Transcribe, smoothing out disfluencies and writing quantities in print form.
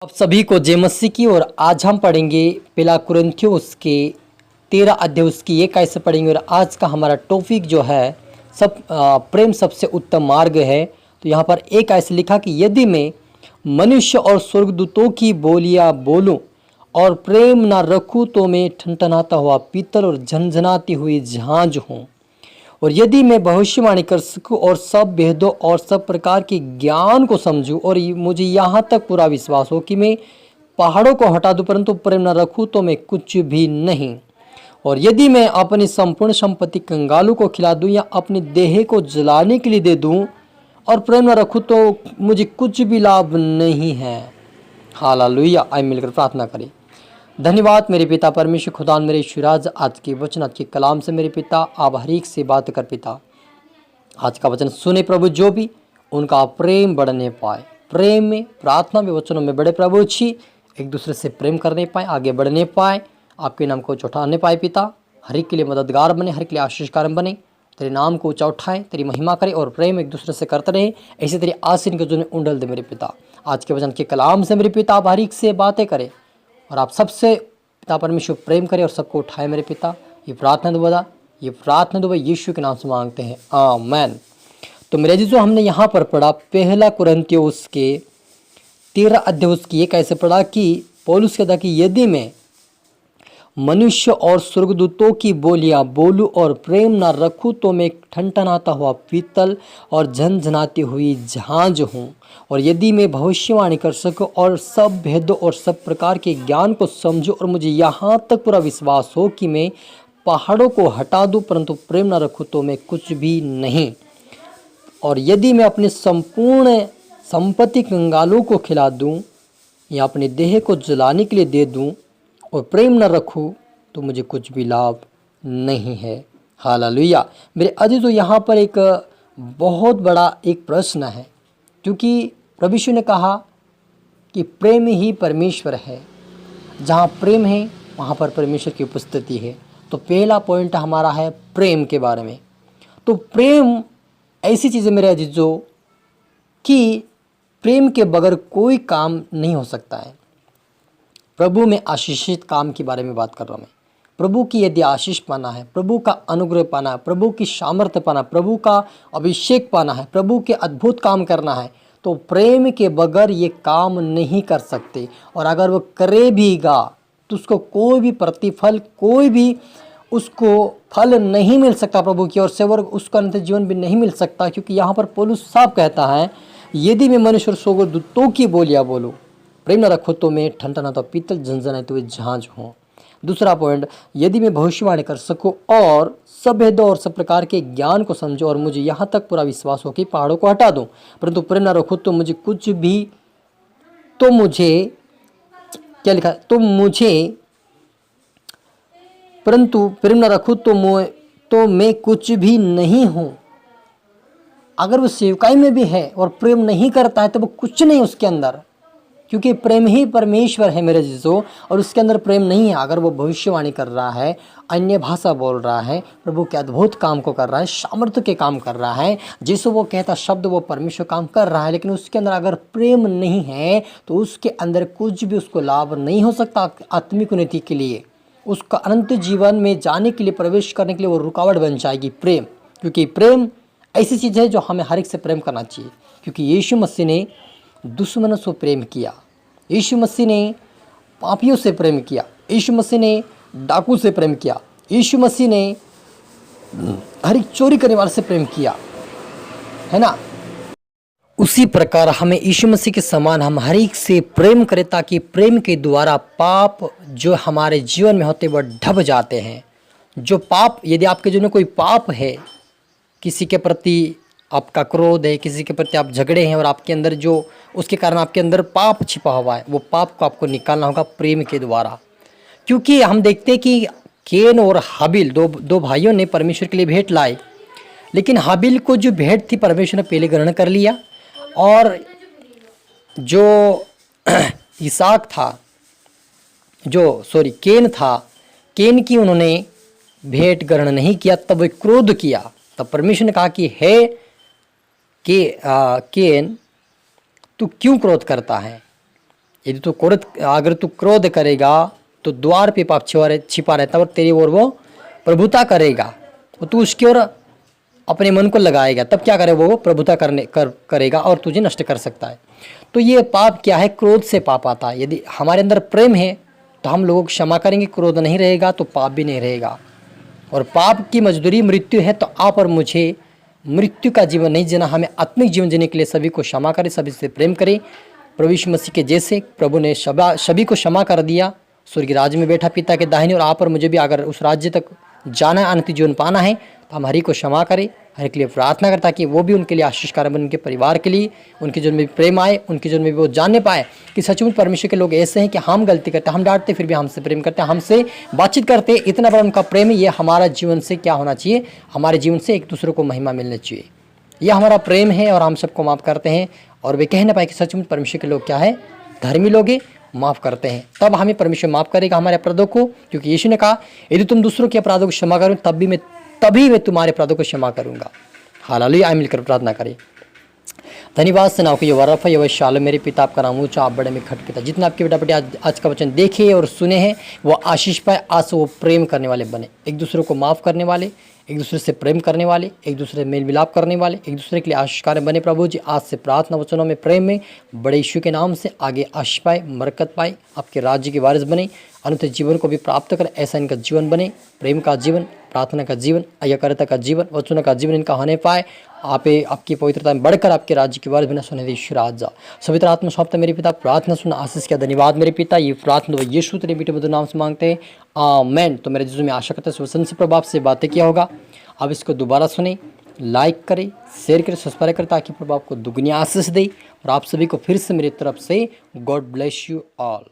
आप सभी को जय मसीह की। और आज हम पढ़ेंगे पहला कुरिन्थियों उसके 13 अध्याय उसकी 1 आयत से पढ़ेंगे। और आज का हमारा टॉपिक जो है प्रेम सबसे उत्तम मार्ग है। तो यहाँ पर 1 आयत से लिखा कि यदि मैं मनुष्य और स्वर्गदूतों की बोलियां बोलूं और प्रेम ना रखूं तो मैं ठनठनाता हुआ पीतल और झनझनाती हुई झांझ हूँ। और यदि मैं भविष्यवाणी कर सकूं और सब भेदों और सब प्रकार के ज्ञान को समझूं और मुझे यहाँ तक पूरा विश्वास हो कि मैं पहाड़ों को हटा दूं परंतु प्रेम न रखूं तो मैं कुछ भी नहीं। और यदि मैं अपनी संपूर्ण संपत्ति कंगालों को खिला दूं या अपने देह को जलाने के लिए दे दूं और प्रेम न रखूं तो मुझे कुछ भी लाभ नहीं है। हालेलुया। आइए मिलकर प्रार्थना करें। धन्यवाद मेरे पिता परमेश्वर खुदा मेरे ईश्वराज, आज के वचन आज के कलाम से मेरे पिता आप हर एक से बात कर पिता। आज का वचन सुने प्रभु, जो भी उनका प्रेम बढ़ने पाए, प्रेम में प्रार्थना में वचनों में बड़े प्रभु जी एक दूसरे से प्रेम करने पाए, आगे बढ़ने पाए, आपके नाम को उठाने पाए पिता। हर एक के लिए मददगार बने, हर एक के लिए आशीष कारण बने, तेरे नाम को ऊंचा उठाए, तेरी महिमा करे और प्रेम एक दूसरे से करते रहे। ऐसे तेरी आशीष के जो उंडल दे मेरे पिता। आज के वचन के कलाम से मेरे पिता आप हर एक से बातें करें और आप सबसे पिता परमेश्वर प्रेम करे और सबको उठाए मेरे पिता। ये प्रार्थना दुआ यीशु के नाम से मांगते हैं, आमेन। तो मेरे जी, जो हमने यहाँ पर पढ़ा पहला कुरिन्थियों उसके 13 अध्याय उसकी 1 ऐसे पढ़ा कि पौलुस कहता कि यदि मैं मनुष्य और स्वर्गदूतों की बोलियां बोलूं और प्रेम ना रखूं तो मैं ठनठनाता हुआ पीतल और झनझनाती हुई झांझ हूँ। और यदि मैं भविष्यवाणी कर सकूं और सब भेदों और सब प्रकार के ज्ञान को समझूं और मुझे यहाँ तक पूरा विश्वास हो कि मैं पहाड़ों को हटा दूं परंतु प्रेम ना रखूं तो मैं कुछ भी नहीं। और यदि मैं अपनी संपूर्ण संपत्ति कंगालों को खिला दूं या अपने देह को जलाने के लिए दे दूं और प्रेम न रखूं तो मुझे कुछ भी लाभ नहीं है। हालेलुया। मेरे अजीजों, यहाँ पर एक बहुत बड़ा एक प्रश्न है, क्योंकि प्रभु यीशु ने कहा कि प्रेम ही परमेश्वर है। जहाँ प्रेम है वहाँ पर परमेश्वर की उपस्थिति है। तो पहला पॉइंट हमारा है प्रेम के बारे में। तो प्रेम ऐसी चीज़ है मेरे अजीजों कि प्रेम के बगैर कोई काम नहीं हो सकता है। प्रभु में आशीषित काम के बारे में बात कर रहा हूँ मैं। प्रभु की यदि आशीष पाना है, प्रभु का अनुग्रह पाना है, प्रभु की सामर्थ्य पाना, प्रभु का अभिषेक पाना है, प्रभु के अद्भुत काम करना है, तो प्रेम के बगैर ये काम नहीं कर सकते। और अगर वो करे भीगा तो उसको कोई भी प्रतिफल, कोई भी उसको फल नहीं मिल सकता प्रभु की ओर से, और उसका अंत जीवन भी नहीं मिल सकता। क्योंकि यहाँ पर पौलुस साहब कहता है यदि मैं मनुष्य और स्वर्गदूतों की बोलियां बोलूं, प्रेम न रखो तो मैं ठनठनाता पीतल झनझनाते हुए झांझ हूँ। दूसरा पॉइंट, यदि मैं भविष्यवाणी कर सकूं और सब भेदों और सब प्रकार के ज्ञान को समझो और मुझे यहाँ तक पूरा विश्वास हो कि पहाड़ों को हटा दूं परंतु प्रेम न रखो तो मुझे कुछ भी, तो मुझे क्या लिखा, तो मुझे परंतु प्रेम न रखूं तो मैं कुछ भी नहीं हूँ। अगर वो सेवकाई में भी है और प्रेम नहीं करता है तो वो कुछ नहीं उसके अंदर, क्योंकि प्रेम ही परमेश्वर है मेरे जीजो। और उसके अंदर प्रेम नहीं है। अगर वो भविष्यवाणी कर रहा है, अन्य भाषा बोल रहा है, प्रभु के अद्भुत काम को कर रहा है, सामर्थ्य के काम कर रहा है, जिससे वो कहता शब्द वो परमेश्वर काम कर रहा है, लेकिन उसके अंदर अगर प्रेम नहीं है तो उसके अंदर कुछ भी उसको लाभ नहीं हो सकता। आत्मिक उन्नति के लिए, उसका अनंत जीवन में जाने के लिए, प्रवेश करने के लिए वो रुकावट बन जाएगी प्रेम। क्योंकि प्रेम ऐसी चीज़ है जो हमें हर एक से प्रेम करना चाहिए। क्योंकि यीशु मसीह ने दुश्मनों से प्रेम किया, यीशु मसीह ने पापियों से प्रेम किया, यीशु मसीह ने डाकू से प्रेम किया, यीशु मसीह ने हर एक चोरी करने वाले से प्रेम किया, है ना। उसी प्रकार हमें यीशु मसीह के समान हम हर एक से प्रेम करें, ताकि प्रेम के द्वारा पाप जो हमारे जीवन में होते वह ढब जाते हैं। जो पाप, यदि आपके जीवन में कोई पाप है, किसी के प्रति आपका क्रोध है, किसी के प्रति आप झगड़े हैं और आपके अंदर जो उसके कारण आपके अंदर पाप छिपा हुआ है, वो पाप को आपको निकालना होगा प्रेम के द्वारा। क्योंकि हम देखते हैं कि केन और हाबिल दो भाइयों ने परमेश्वर के लिए भेंट लाए, लेकिन हाबिल को जो भेंट थी परमेश्वर ने पहले ग्रहण कर लिया, और जो इसहाक था, केन था, केन की उन्होंने भेंट ग्रहण नहीं किया। तब वे क्रोध किया। तब परमेश्वर ने कहा कि हे केन, तू क्यों क्रोध करता है? यदि तू अगर तू क्रोध करेगा तो द्वार पे पाप छिपा रहता है और तेरी ओर वो प्रभुता करेगा, और तू उसकी ओर अपने मन को लगाएगा, तब क्या करे वो प्रभुता करेगा और तुझे नष्ट कर सकता है। तो ये पाप क्या है? क्रोध से पाप आता है। यदि हमारे अंदर प्रेम है तो हम लोगों को क्षमा करेंगे, क्रोध नहीं रहेगा तो पाप भी नहीं रहेगा। और पाप की मजदूरी मृत्यु है, तो आप और मुझे मृत्यु का जीवन नहीं जीना, हमें आत्मिक जीवन जीने के लिए सभी को क्षमा करें, सभी से प्रेम करें। प्रभु यीशु मसीह के जैसे प्रभु ने सभी को क्षमा कर दिया, स्वर्ग राज्य में बैठा पिता के दाहिने, और आप और मुझे भी अगर उस राज्य तक जाना है, अनंत जीवन पाना है, तो हम हरि को क्षमा करें, हर के लिए प्रार्थना करता कि वो भी उनके लिए आशीषकार बने, उनके परिवार के लिए, उनके जीवन में भी प्रेम आए, उनके जीवन में भी वो जानने पाए कि सचमुच परमेश्वर के लोग ऐसे हैं कि हम गलती करते हैं, हम डांटते फिर भी हमसे प्रेम करते हैं, हमसे बातचीत करते, इतना बड़ा उनका प्रेम है। ये हमारा जीवन से क्या होना चाहिए? हमारे जीवन से एक दूसरे को महिमा मिलनी चाहिए। यह हमारा प्रेम है और हम सबको माफ़ करते हैं, और वे कह ना पाए कि सचमुच परमेश्वर के लोग क्या है? धर्मी लोग हैं, माफ़ करते हैं। तब हमें परमेश्वर माफ़ करेगा हमारे अपराधों को, क्योंकि यीशु ने कहा यदि तुम दूसरों के अपराधों को क्षमा करो तभी मैं तुम्हारे अपराधों को क्षमा करूंगा। हालेलुया। आइए मिलकर प्रार्थना करें। धन्यवाद सेनाओं की वरफ है शाल मेरे पिता, आपका नाम ऊंचा, आप बड़े में खट पिता। जितना आपके बेटा बेटी आज का वचन देखे और सुने हैं वो आशीष पाए, आज से वो प्रेम करने वाले बने, एक दूसरे को माफ़ करने वाले, एक दूसरे से प्रेम करने वाले, एक दूसरे से मेल मिलाप करने वाले, एक दूसरे के लिए आशीषकार बने। प्रभु जी आज से प्रार्थना वचनों में प्रेम में बड़े यीशु के नाम से आगे आशीष पाए, बरकत पाए, आपके राज्य के वारिस बने, अनंत जीवन को भी प्राप्त कर, ऐसा इनका जीवन बने, प्रेम का जीवन, प्रार्थना का जीवन, आज्ञाकारिता का जीवन, वचनों का जीवन इनका होने पाए। आपकी पवित्रता में बढ़कर आपके राज्य की वारिस बना सुने ईश्वर आज जा सवित्र आत्मा सौंपता मेरे पिता, प्रार्थना सुना आशीष किया। धन्यवाद मेरे पिता, ये प्रार्थना यीशु तेरे मीठे मधुर नाम से मांगते हैं, आमेन। तो मेरे जीवन में आशा करते हैं वचन से प्रभाव से बातें किया होगा। अब इसको दोबारा सुने, लाइक करें, शेयर करें, सब्सक्राइब करें, ताकि प्रभु आपको दुगनी आशीष दे। और आप सभी को फिर से मेरी तरफ से गॉड ब्लेस यू ऑल।